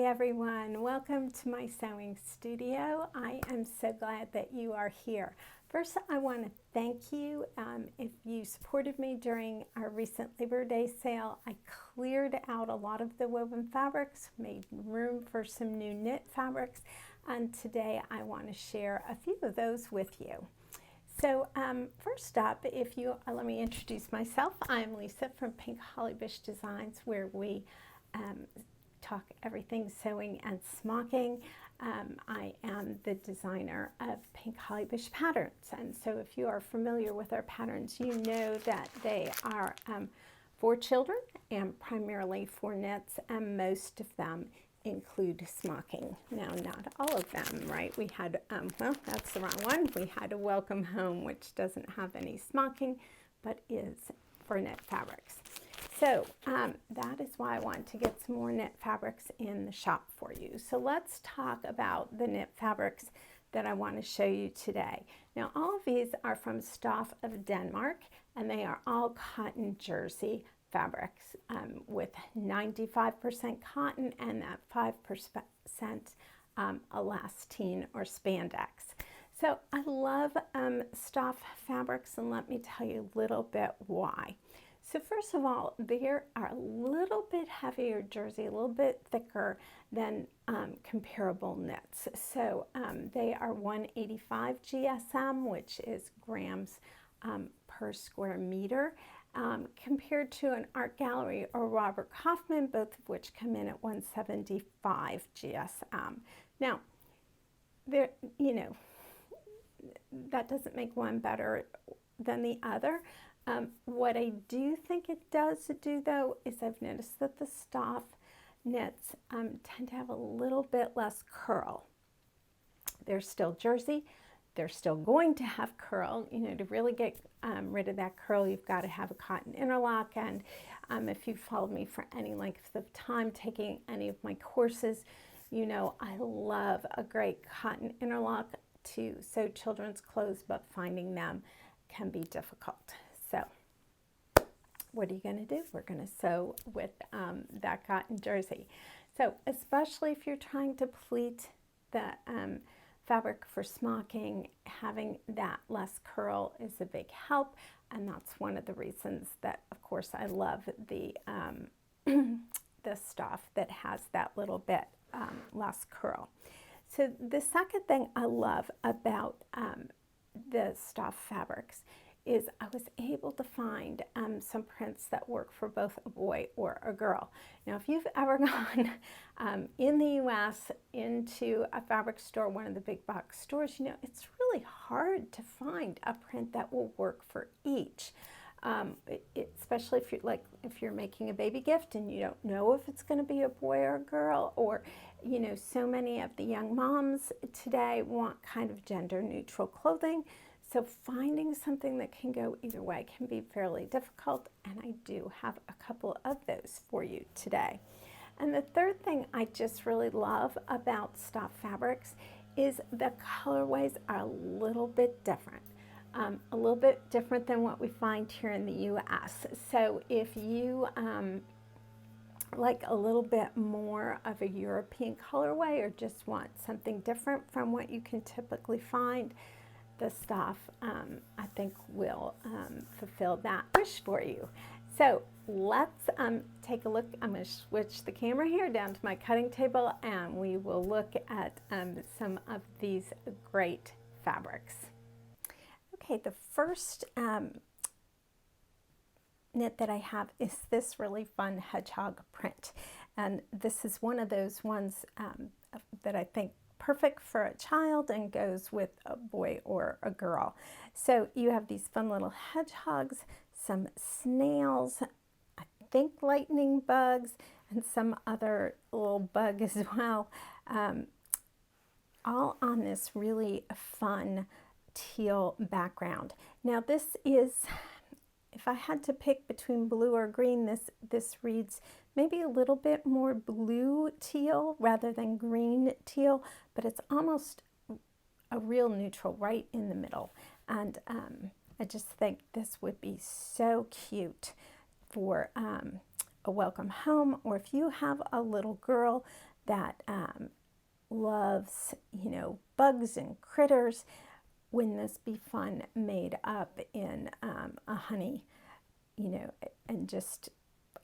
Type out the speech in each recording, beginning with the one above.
Hi everyone, welcome to my sewing studio. I am so glad that you are here. First, I want to thank you. If you supported me during our recent Labor Day sale, I cleared out a lot of the woven fabrics, made room for some new knit fabrics, and today I want to share a few of those with you. So first up, let me introduce myself. I'm Lisa from Pink Hollybush Designs, where we talk everything sewing and smocking. I am the designer of Pink Hollybush patterns, and so if you are familiar with our patterns, you know that they are for children and primarily for knits, and most of them include smocking. Now, not all of them, right? We had, well, that's the wrong one. We had a Welcome Home, which doesn't have any smocking, but is for knit fabrics. So that is why I want to get some more knit fabrics in the shop for you. So let's talk about the knit fabrics that I want to show you today. Now, all of these are from Stof of Denmark, and they are all cotton jersey fabrics with 95% cotton and that 5% elastane or spandex. So I love Stof fabrics, and let me tell you a little bit why. So first of all, they are a little bit heavier jersey, a little bit thicker than comparable knits. So they are 185 GSM, which is grams per square meter, compared to an Art Gallery or Robert Kaufman, both of which come in at 175 GSM. Now, there, that doesn't make one better than the other. What I do think it does do, though, is I've noticed that the Stof knits tend to have a little bit less curl. They're still jersey. They're still going to have curl. To really get rid of that curl, you've got to have a cotton interlock. And if you've followed me for any length of time, taking any of my courses, I love a great cotton interlock to sew children's clothes, but finding them can be difficult. So what are you going to do? We're going to sew with that cotton jersey. So especially if you're trying to pleat the fabric for smocking, having that less curl is a big help, and that's one of the reasons that, of course, I love the the Stof that has that little bit less curl. So the second thing I love about the Stof fabrics is I was able to find some prints that work for both a boy or a girl. Now, if you've ever gone in the US into a fabric store, one of the big box stores, it's really hard to find a print that will work for each. Especially if you're making a baby gift and you don't know if it's going to be a boy or a girl, or so many of the young moms today want kind of gender neutral clothing. So finding something that can go either way can be fairly difficult, and I do have a couple of those for you today. And the third thing I just really love about Stof fabrics is the colorways are a little bit different. A little bit different than what we find here in the US. So if you like a little bit more of a European colorway, or just want something different from what you can typically find, the Stof I think will fulfill that wish for you. So let's take a look. I'm going to switch the camera here down to my cutting table, and we will look at some of these great fabrics. Okay, the first knit that I have is this really fun hedgehog print, and this is one of those ones that I think perfect for a child and goes with a boy or a girl. So you have these fun little hedgehogs, some snails, I think lightning bugs, and some other little bug as well, all on this really fun teal background. Now this is, if I had to pick between blue or green, this reads maybe a little bit more blue teal rather than green teal, but it's almost a real neutral right in the middle. And I just think this would be so cute for a welcome home, or if you have a little girl that loves, bugs and critters, wouldn't this be fun made up in a honey, and just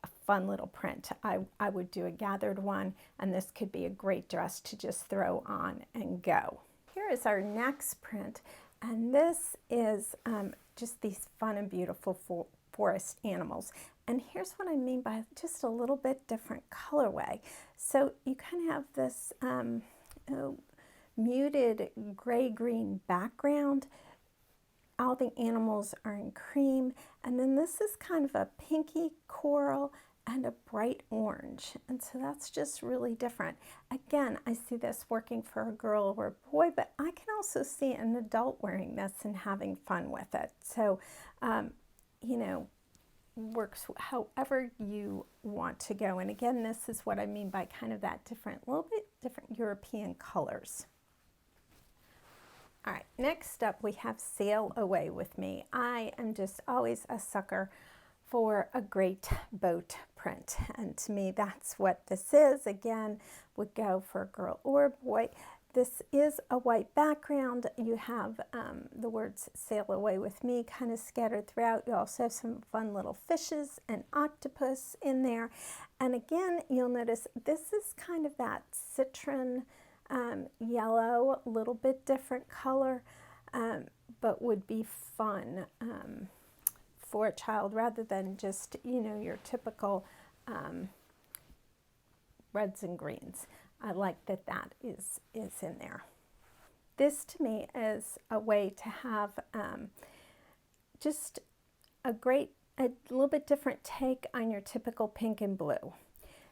a fun little print. I would do a gathered one, and this could be a great dress to just throw on and go. Here is our next print, and this is just these fun and beautiful forest animals. And here's what I mean by just a little bit different colorway. So you kind of have this muted gray-green background. All the animals are in cream, and then this is kind of a pinky coral and a bright orange, and so that's just really different. Again, I see this working for a girl or a boy, but I can also see an adult wearing this and having fun with it. So works however you want to go. And again, this is what I mean by kind of that little bit different European colors. All right, next up we have Sail Away With Me. I am just always a sucker for a great boat print, and to me that's what this is. Again, would go for a girl or a boy. This is a white background. You have the words Sail Away With Me kind of scattered throughout. You also have some fun little fishes and octopus in there. And again, you'll notice this is kind of that citron yellow, a little bit different color, but would be fun for a child rather than just, your typical reds and greens. I like that is in there. This to me is a way to have just a little bit different take on your typical pink and blue.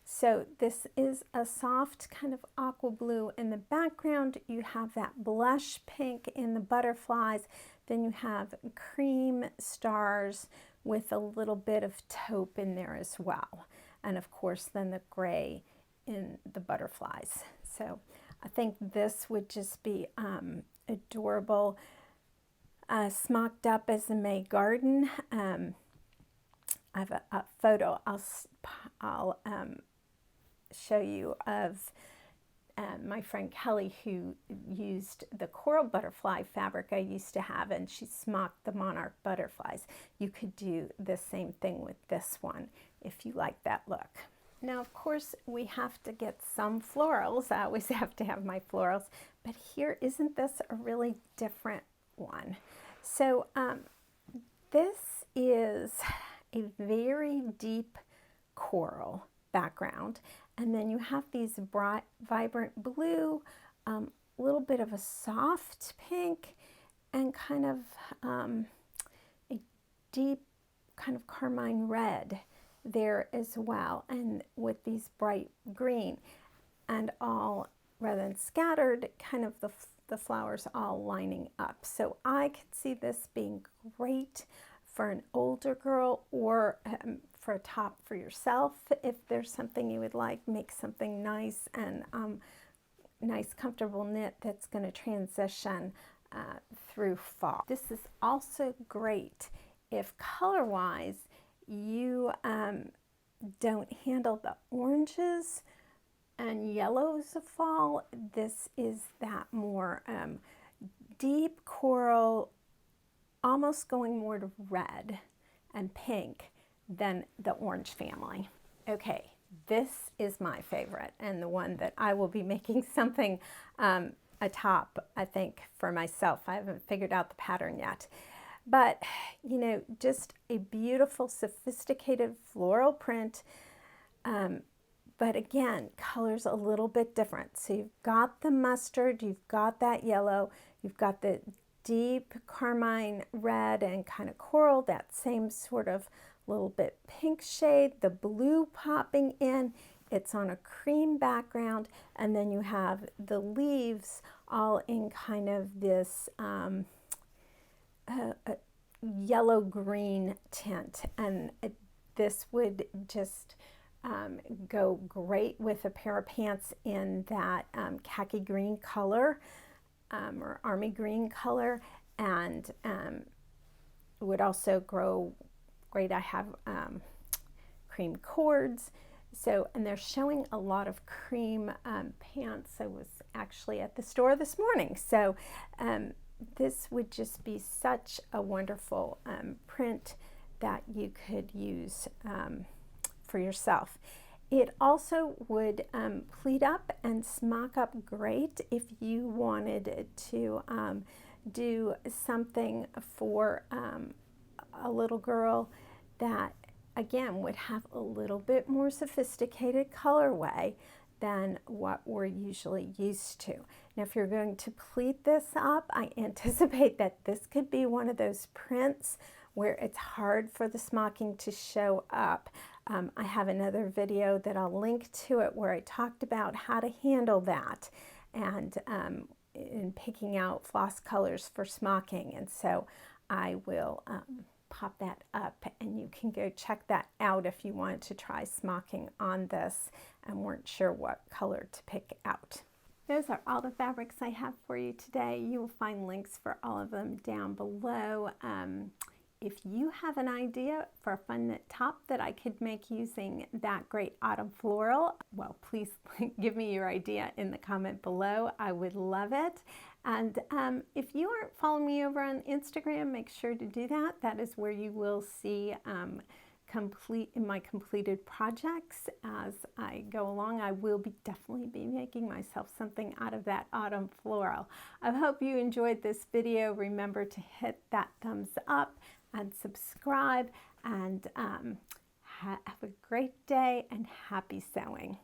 So this is a soft kind of aqua blue in the background. You have that blush pink in the butterflies. Then you have cream stars with a little bit of taupe in there as well. And of course then the gray in the butterflies. So I think this would just be adorable, smocked up as a May garden. I have a photo I'll show you of my friend Kelly, who used the coral butterfly fabric I used to have, and she smocked the Monarch butterflies. You could do the same thing with this one if you like that look. Now, of course, we have to get some florals. I always have to have my florals, but here, isn't this a really different one? So this is a very deep coral background, and then you have these bright, vibrant blue, a little bit of a soft pink, and kind of a deep kind of carmine red there as well, and with these bright green, and all rather than scattered, kind of the flowers all lining up. So I could see this being great for an older girl, or for a top for yourself. If there's something you would like, make something nice and nice comfortable knit that's going to transition through fall. This is also great if color-wise you don't handle the oranges and yellows of fall. This is that more deep coral, almost going more to red and pink than the orange family. Okay, this is my favorite, and the one that I will be making something a top, I think, for myself. I haven't figured out the pattern yet. But, just a beautiful, sophisticated floral print. But again, colors a little bit different. So you've got the mustard, you've got that yellow, you've got the deep carmine red and kind of coral, that same sort of little bit pink shade, the blue popping in. It's on a cream background, and then you have the leaves all in kind of this yellow-green tint, and this would just go great with a pair of pants in that khaki green color or army green color, and would also grow great. I have cream cords, So, and they're showing a lot of cream pants. I was actually at the store this morning. So this would just be such a wonderful print that you could use for yourself. It also would pleat up and smock up great if you wanted to do something for a little girl that, again, would have a little bit more sophisticated colorway than what we're usually used to. Now, if you're going to pleat this up, I anticipate that this could be one of those prints where it's hard for the smocking to show up. I have another video that I'll link to it where I talked about how to handle that and in picking out floss colors for smocking. And so I will pop that up, and you can go check that out if you wanted to try smocking on this and weren't sure what color to pick out. Those are all the fabrics I have for you today. You will find links for all of them down below. If you have an idea for a fun knit top that I could make using that great autumn floral, well, please give me your idea in the comment below. I would love it. And if you aren't following me over on Instagram, make sure to do that. That is where you will see my completed projects as I go along. I will definitely be making myself something out of that autumn floral. I hope you enjoyed this video. Remember to hit that thumbs up and subscribe, and have a great day and happy sewing.